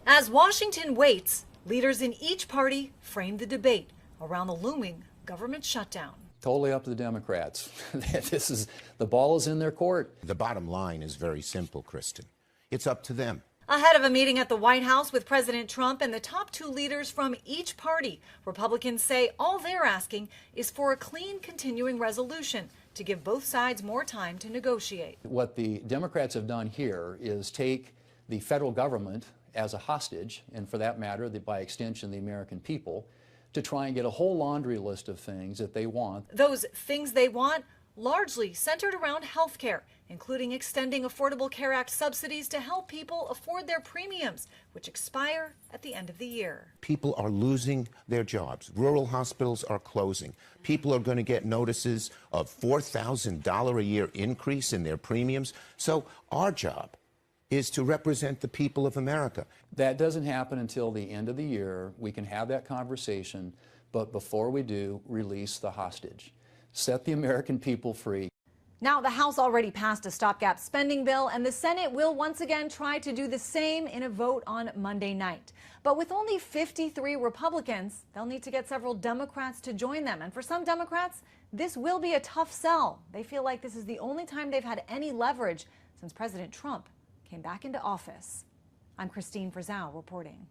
As Washington waits, leaders in each party frame the debate around the looming government shutdown. Totally up to the Democrats. The ball is in their court. The bottom line is very simple, Kristen. It's up to them. Ahead of a meeting at the White House with President Trump and the top two leaders from each party, Republicans say all they're asking is for a clean continuing resolution to give both sides more time to negotiate. What the Democrats have done here is take the federal government as a hostage, and for that matter, by extension, the American people, to try and get a whole laundry list of things that they want. Those things they want largely centered around health care, including extending Affordable Care Act subsidies to help people afford their premiums, which expire at the end of the year. People are losing their jobs. Rural hospitals are closing. People are going to get notices of $4,000 a year increase in their premiums. So our job is to represent the people of America. That doesn't happen until the end of the year. We can have that conversation, but before we do, release the hostage. Set the American people free. Now, the House already passed a stopgap spending bill, and the Senate will once again try to do the same in a vote on Monday night. But with only 53 Republicans, they'll need to get several Democrats to join them. And for some Democrats, this will be a tough sell. They feel like this is the only time they've had any leverage since President Trump came back into office. I'm Christine Frizzell reporting.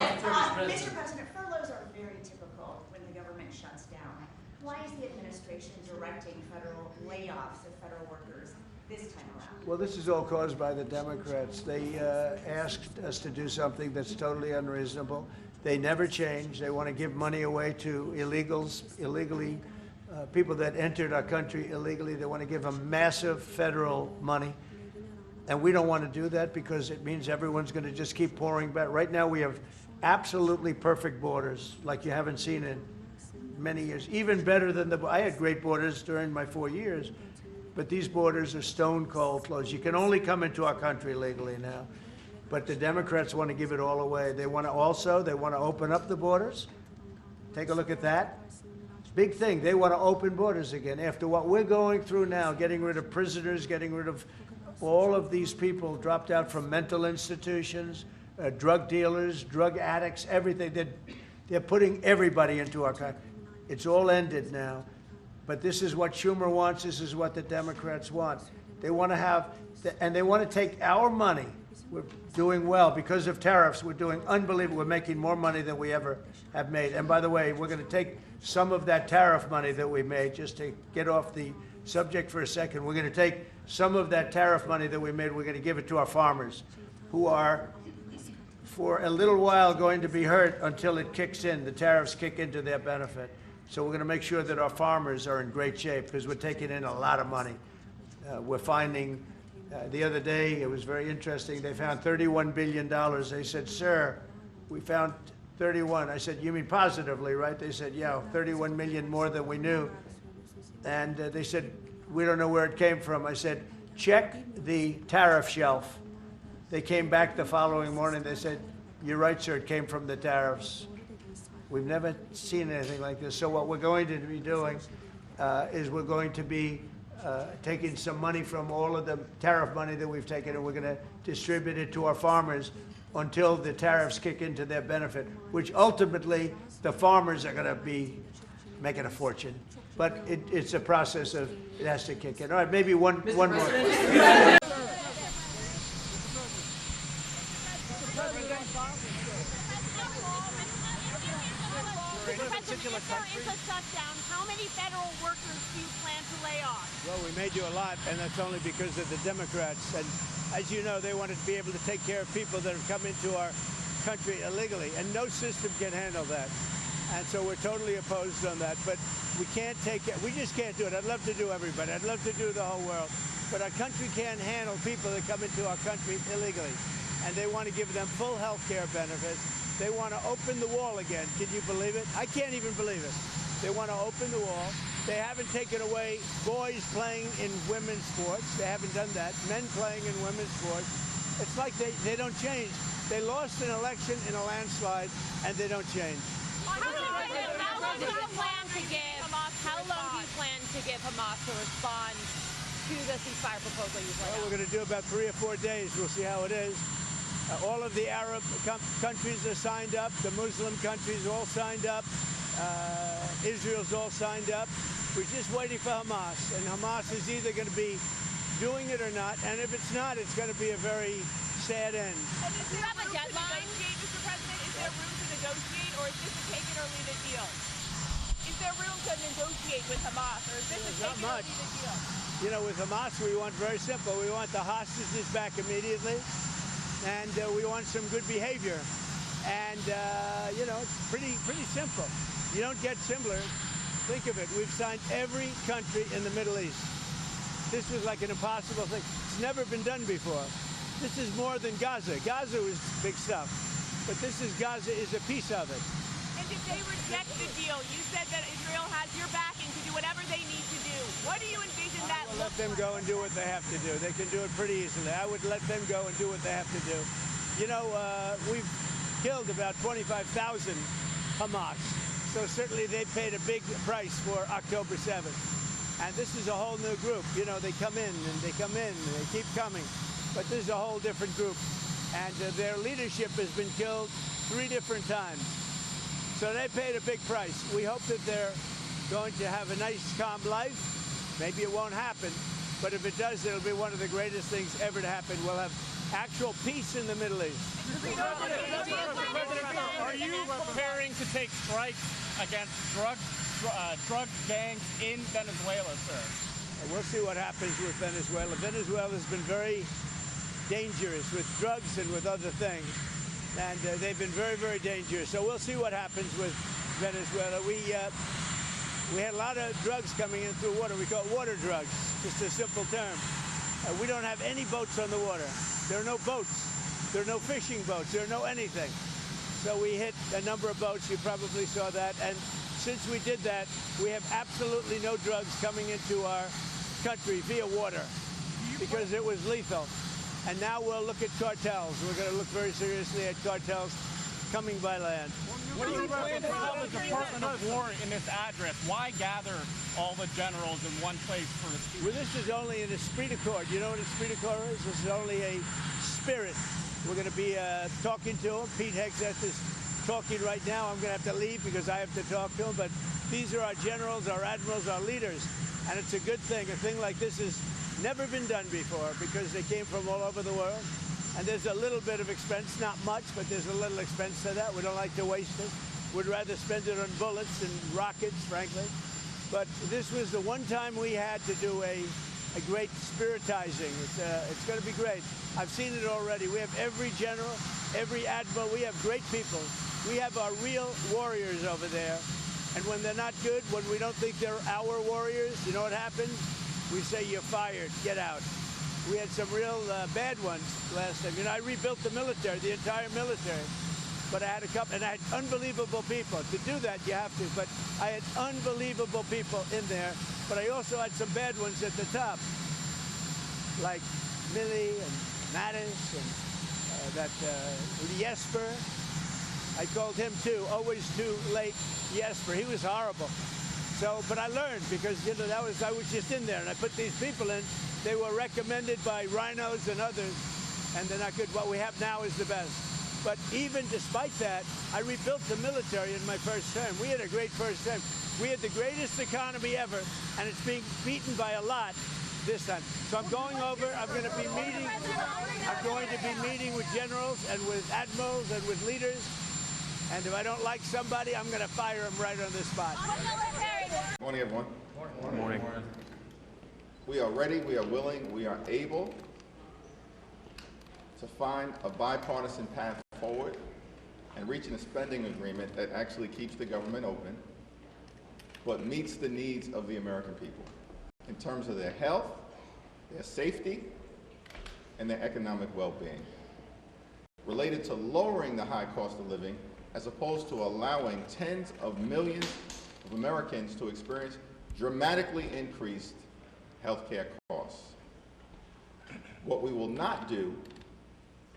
Mr. President, furloughs are very typical when the government shuts down. Why is the administration directing federal layoffs of federal workers this time around? Well, this is all caused by the Democrats. They asked us to do something that's totally unreasonable. They never change. They want to give money away to illegally, people that entered our country illegally. They want to give them massive federal money. And we don't want to do that because it means everyone's going to just keep pouring back. Right now we have absolutely perfect borders like you haven't seen in many years. Even better than I had great borders during my 4 years, but these borders are stone cold closed. You can only come into our country legally now. But the Democrats want to give it all away. They want to open up the borders. Take a look at that. Big thing. They want to open borders again. After what we're going through now, getting rid of prisoners, getting rid of all of these people dropped out from mental institutions, drug dealers, drug addicts, everything. They're putting everybody into our country. It's all ended now. But this is what Schumer wants. This is what the Democrats want. They want to have, and they want to take our money. We're doing well because of tariffs. We're doing unbelievable. We're making more money than we ever have made. And by the way, we're going to take some of that tariff money that we made, just to get off the subject for a second. We're going to take some of that tariff money that we made. We're going to give it to our farmers, who are, for a little while, going to be hurt until it kicks in. The tariffs kick into their benefit. So we're going to make sure that our farmers are in great shape because we're taking in a lot of money. We're finding, the other day, it was very interesting, they found $31 billion. They said, sir, we found 31. I said, you mean positively, right? They said, yeah, 31 million more than we knew. And they said, we don't know where it came from. I said, check the tariff shelf. They came back the following morning. They said, you're right, sir, it came from the tariffs. We've never seen anything like this. So what we're going to be doing is we're going to be taking some money from all of the tariff money that we've taken, and we're going to distribute it to our farmers until the tariffs kick into their benefit, which ultimately the farmers are going to be making a fortune. But it's a process of, it has to kick in. All right, maybe one more. If there is a shutdown, how many federal workers do you plan to lay off? Well, we may do a lot, and that's only because of the Democrats. And as you know, they want to be able to take care of people that have come into our country illegally, and no system can handle that. And so we're totally opposed on that. But we can't take it. We just can't do it. I'd love to do everybody. I'd love to do the whole world. But our country can't handle people that come into our country illegally. And they want to give them full health care benefits. They want to open the wall again. Can you believe it? I can't even believe it. They want to open the wall. They haven't taken away boys playing in women's sports. They haven't done that. Men playing in women's sports. It's like they don't change. They lost an election in a landslide, and they don't change. How long do you plan to give Hamas to respond to the ceasefire proposal you've laid Well, out? we're going to do about 3 or 4 days. We'll see how it is. All of the Arab countries are signed up. The Muslim countries all signed up. Israel's all signed up. We're just waiting for Hamas. And Hamas is either going to be doing it or not. And if it's not, it's going to be a very sad end. And is there room to negotiate, Mr. President? Is there room to negotiate, or is this a take it or leave it deal? Is there room to negotiate with Hamas, or is this a take it or leave it deal? You know, with Hamas, we want very simple. We want the hostages back immediately. And we want some good behavior. And, you know, it's pretty simple. You don't get simpler. Think of it. We've signed every country in the Middle East. This was like an impossible thing. It's never been done before. This is more than Gaza. Gaza was big stuff. But Gaza is a piece of it. And if they reject the deal, you said that Israel has your backing to do whatever they need to do. What do you envision that Let them go and do what they have to do. They can do it pretty easily. I would let them go and do what they have to do. You know, we've killed about 25,000 Hamas. So certainly they paid a big price for October 7th. And this is a whole new group. You know, they come in and they come in and they keep coming. But this is a whole different group. And their leadership has been killed 3 different times. So they paid a big price. We hope that they're going to have a nice, calm life. Maybe it won't happen, but if it does, it'll be one of the greatest things ever to happen. We'll have actual peace in the Middle East. Are you preparing to take strikes against drug gangs in Venezuela, sir? We'll see what happens with Venezuela. Venezuela's been very dangerous with drugs and with other things. And they've been very, very dangerous. So we'll see what happens with Venezuela. We had a lot of drugs coming in through water. We call it water drugs, just a simple term. We don't have any boats on the water. There are no boats. There are no fishing boats. There are no anything. So we hit a number of boats. You probably saw that. And since we did that, we have absolutely no drugs coming into our country via water because it was lethal. And now we'll look at cartels. We're going to look very seriously at cartels coming by land. What do you plan to tell the Department of War in this address? Why gather all the generals in one place for a speech? Well, this is only an esprit de corps. You know what esprit de corps is? This is only a spirit. We're going to be talking to him. Pete Hegseth is talking right now. I'm going to have to leave because I have to talk to him. But these are our generals, our admirals, our leaders. And it's a good thing. A thing like this has never been done before because they came from all over the world. And there's a little bit of expense, not much, but there's a little expense to that. We don't like to waste it. We'd rather spend it on bullets and rockets, frankly. But this was the one time we had to do a great spiritizing. It's going to be great. I've seen it already. We have every general, every admiral. We have great people. We have our real warriors over there. And when they're not good, when we don't think they're our warriors, you know what happens? We say, you're fired, get out. We had some real bad ones last time. You know, I rebuilt the military, the entire military. But I had a couple, and I had unbelievable people. To do that, you have to. But I had unbelievable people in there. But I also had some bad ones at the top, like Milley and Mattis and that Jesper. I called him too. Always too late, Jesper. He was horrible. So, but I learned because you know I was just in there, and I put these people in. They were recommended by rhinos and others, and they're not good. What we have now is the best. But even despite that, I rebuilt the military in my first term. We had a great first term. We had the greatest economy ever, and it's being beaten by a lot this time. So I'm going over. I'm going to be meeting. I'm going to be meeting with generals and with admirals and with leaders. And if I don't like somebody, I'm going to fire them right on the spot. Good morning, everyone. Good morning. We are ready, we are willing, we are able to find a bipartisan path forward and reaching a spending agreement that actually keeps the government open, but meets the needs of the American people in terms of their health, their safety, and their economic well-being. Related to lowering the high cost of living, as opposed to allowing tens of millions of Americans to experience dramatically increased healthcare costs. What we will not do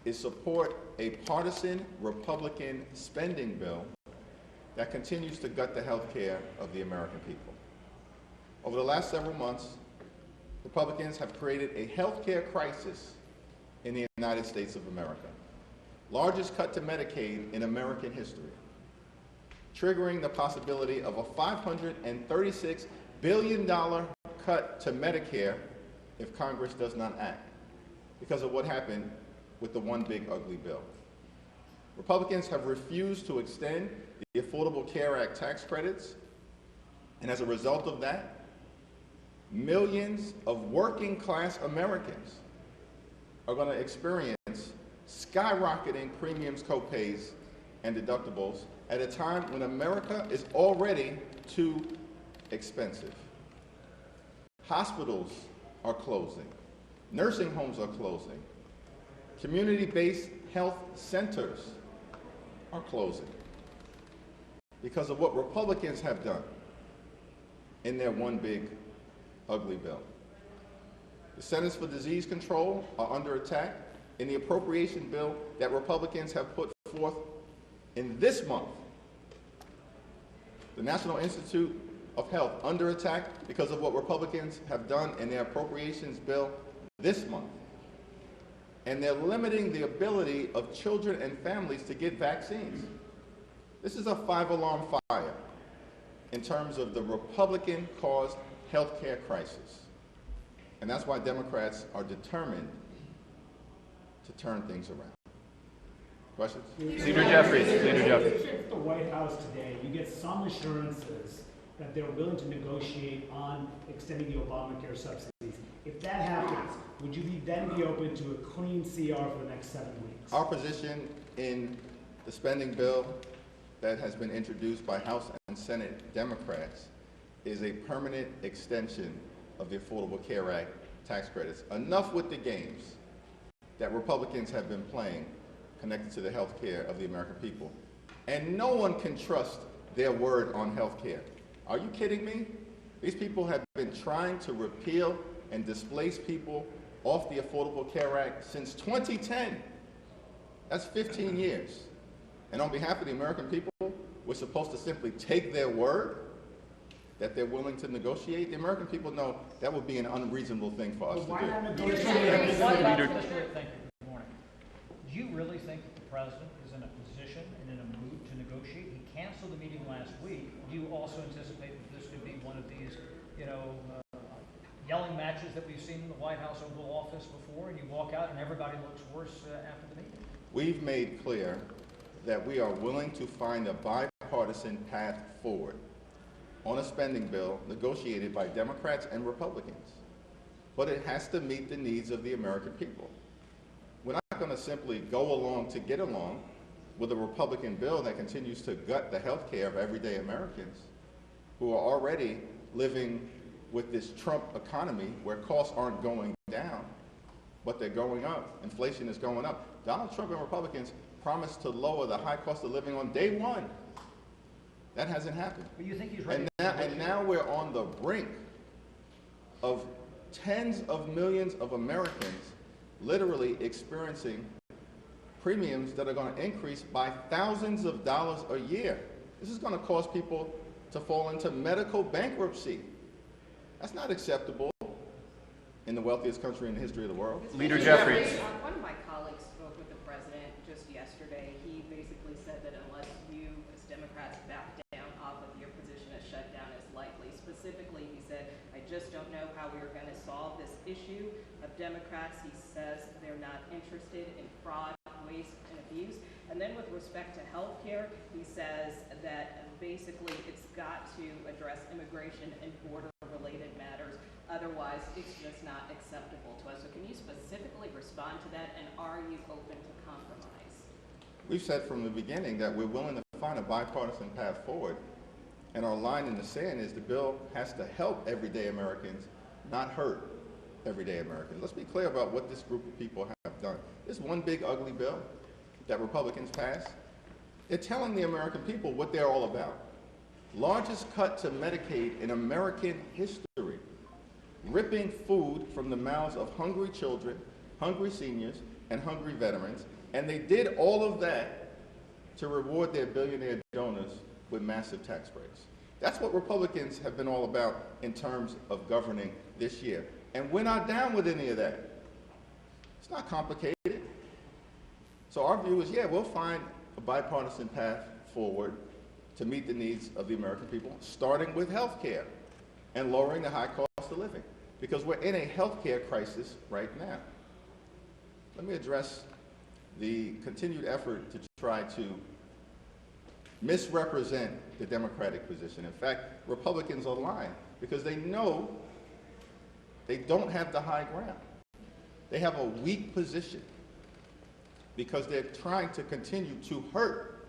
is support a partisan Republican spending bill that continues to gut the healthcare of the American people. Over the last several months, Republicans have created a health care crisis in the United States of America. Largest cut to Medicaid in American history, triggering the possibility of a $536 billion cut to Medicare if Congress does not act because of what happened with the One Big Ugly Bill. Republicans have refused to extend the Affordable Care Act tax credits, and as a result of that, millions of working class Americans are going to experience skyrocketing premiums, copays, and deductibles at a time when America is already too expensive. Hospitals are closing. Nursing homes are closing. Community-based health centers are closing because of what Republicans have done in their One Big Ugly Bill. The Centers for Disease Control are under attack in the appropriation bill that Republicans have put forth in this month. The National Institute of Health under attack because of what Republicans have done in their appropriations bill this month. And they're limiting the ability of children and families to get vaccines. This is a five-alarm fire in terms of the Republican-caused health care crisis. And that's why Democrats are determined to turn things around. Questions? Leader Jeffries. Leader Jeffries. The White House today, you get some assurances that they're willing to negotiate on extending the Obamacare subsidies. If that happens, would you then be open to a clean CR for the next 7 weeks? Our position in the spending bill that has been introduced by House and Senate Democrats is a permanent extension of the Affordable Care Act tax credits. Enough with the games that Republicans have been playing connected to the health care of the American people. And no one can trust their word on health care. Are you kidding me? These people have been trying to repeal and displace people off the Affordable Care Act since 2010. That's 15 years. And on behalf of the American people, we're supposed to simply take their word that they're willing to negotiate. The American people know that would be an unreasonable thing for us to do. Why not negotiate? Thank you. Good morning. Do you really think that the president is in a position and in a mood to negotiate? He canceled the meeting last week. Do you also anticipate that this could be one of these, yelling matches that we've seen in the White House Oval Office before, and you walk out and everybody looks worse after the meeting? We've made clear that we are willing to find a bipartisan path forward on a spending bill negotiated by Democrats and Republicans. But it has to meet the needs of the American people. We're not going to simply go along to get along with a Republican bill that continues to gut the health care of everyday Americans who are already living with this Trump economy where costs aren't going down, but they're going up. Inflation is going up. Donald Trump and Republicans promised to lower the high cost of living on day one. That hasn't happened. But you think he's ready? And now we're on the brink of tens of millions of Americans literally experiencing premiums that are going to increase by thousands of dollars a year. This is going to cause people to fall into medical bankruptcy. That's not acceptable in the wealthiest country in the history of the world. Leader Jeffries. One of my colleagues spoke with the president just yesterday. He basically said that unless you, as Democrats, back down off of your position, a shutdown is likely. Specifically, he said, I just don't know how we are going to solve this issue of Democrats. He says they're not interested in fraud, waste, and abuse. And then with respect to health care, he says that basically it's got to address immigration and border-related matters. Otherwise, it's just not acceptable to us. So can you specifically respond to that, and are you open to compromise? We've said from the beginning that we're willing to find a bipartisan path forward, and our line in the sand is the bill has to help everyday Americans, not hurt everyday Americans. Let's be clear about what this group of people have done. This One Big Ugly Bill that Republicans passed, they're telling the American people what they're all about. Largest cut to Medicaid in American history, ripping food from the mouths of hungry children, hungry seniors, and hungry veterans, and they did all of that to reward their billionaire donors with massive tax breaks. That's what Republicans have been all about in terms of governing this year. And we're not down with any of that. It's not complicated. So our view is, yeah, we'll find a bipartisan path forward to meet the needs of the American people, starting with health care and lowering the high cost of living, because we're in a health care crisis right now. Let me address the continued effort to try to misrepresent the Democratic position. In fact, Republicans are lying because they know they don't have the high ground. They have a weak position because they're trying to continue to hurt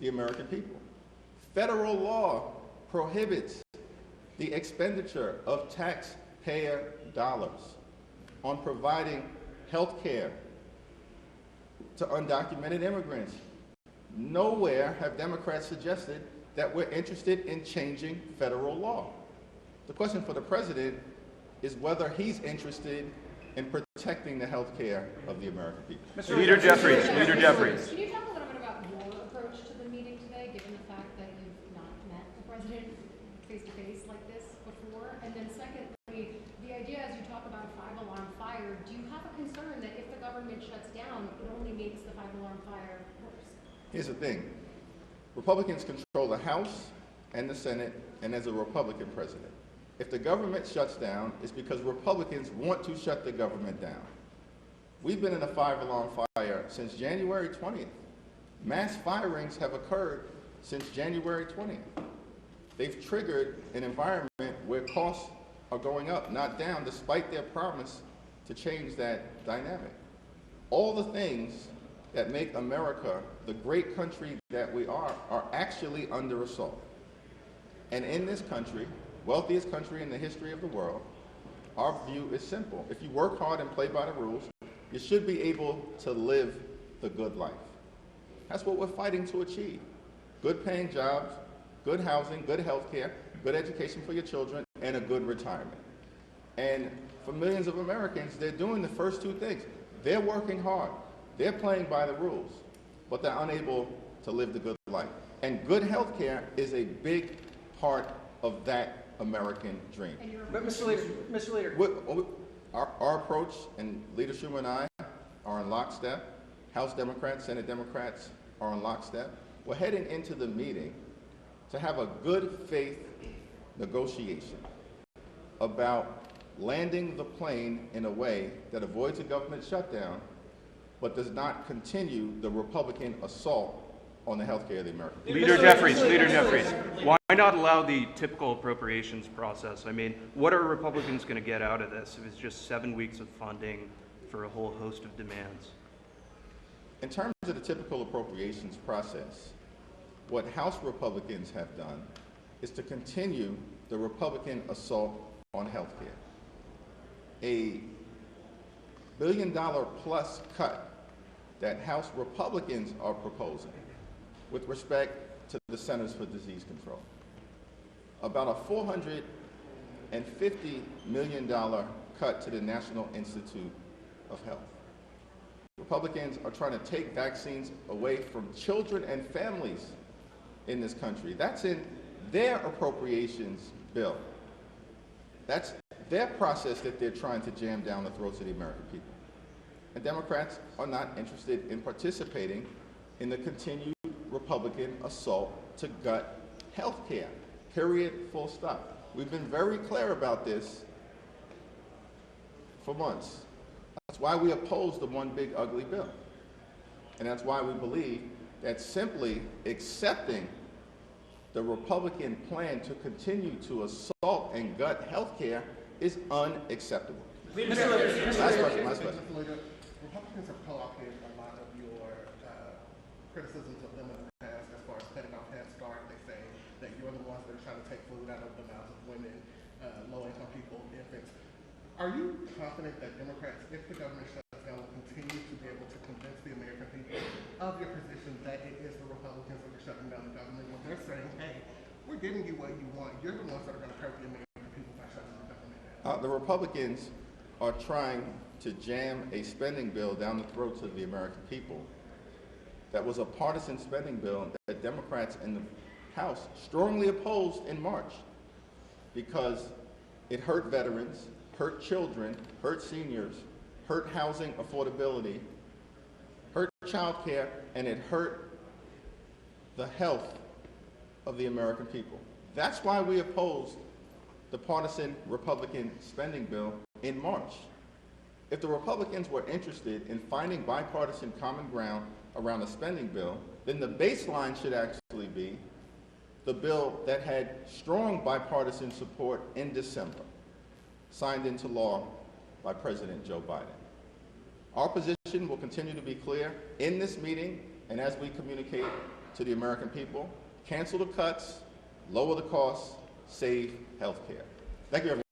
the American people. Federal law prohibits the expenditure of taxpayer dollars on providing health care to undocumented immigrants. Nowhere have Democrats suggested that we're interested in changing federal law. The question for the president is whether he's interested in protecting the health care of the American people. Leader Jeffries. Leader Jeffries. Can you talk a little bit about your approach to the meeting today, given the fact that you've not met the president face-to-face like this before? And then secondly, the idea as you talk about a five-alarm fire, do you have a concern that if the government shuts down, it only makes the five-alarm fire worse? Here's the thing. Republicans control the House and the Senate, and there's a Republican president. If the government shuts down, it's because Republicans want to shut the government down. We've been in a five-alarm fire since January 20th. Mass firings have occurred since January 20th. They've triggered an environment where costs are going up, not down, despite their promise to change that dynamic. All the things that make America the great country that we are actually under assault. And in this country, wealthiest country in the history of the world, our view is simple. If you work hard and play by the rules, you should be able to live the good life. That's what we're fighting to achieve. Good paying jobs, good housing, good health care, good education for your children, and a good retirement. And for millions of Americans, they're doing the first two things. They're working hard, they're playing by the rules, but they're unable to live the good life. And good health care is a big part of that American dream. But Mr. Leader. Our approach, and Leader Schumer and I are in lockstep. House Democrats, Senate Democrats are in lockstep. We're heading into the meeting to have a good faith negotiation about landing the plane in a way that avoids a government shutdown, but does not continue the Republican assault on the health care of the American people. Leader Jeffries. Leader Jeffries. Why not allow the typical appropriations process? I mean, what are Republicans going to get out of this if it's just 7 weeks of funding for a whole host of demands? In terms of the typical appropriations process, what House Republicans have done is to continue the Republican assault on health care. A $1 billion plus cut that House Republicans are proposing with respect to the Centers for Disease Control. About a $450 million cut to the National Institute of Health. Republicans are trying to take vaccines away from children and families in this country. That's in their appropriations bill. That's their process that they're trying to jam down the throats of the American people. And Democrats are not interested in participating in the continued Republican assault to gut health care. Period, full stop. We've been very clear about this for months. That's why we oppose the one big ugly bill. And that's why we believe that simply accepting the Republican plan to continue to assault and gut health care is unacceptable. Last question. Republicans have co-opted a lot of your criticisms of them in the past as far as cutting off Head Start. They say that you're the ones that are trying to take food out of the mouths of women, low-income people, infants. Are you confident that Democrats, if the government shuts down, will continue to be able to convince the American people of your position that it is the Republicans that are shutting down the government when they're saying, hey, we're giving you what you want. You're the ones that are going to hurt the American people by shutting the government down. The Republicans are trying to jam a spending bill down the throats of the American people that was a partisan spending bill that Democrats in the House strongly opposed in March because it hurt veterans, hurt children, hurt seniors, hurt housing affordability, hurt child care, and it hurt the health of the American people. That's why we opposed the partisan Republican spending bill in March. If the Republicans were interested in finding bipartisan common ground around a spending bill, then the baseline should actually be the bill that had strong bipartisan support in December, signed into law by President Joe Biden. Our position will continue to be clear in this meeting and as we communicate to the American people: cancel the cuts, lower the costs, save health care. Thank you, everyone.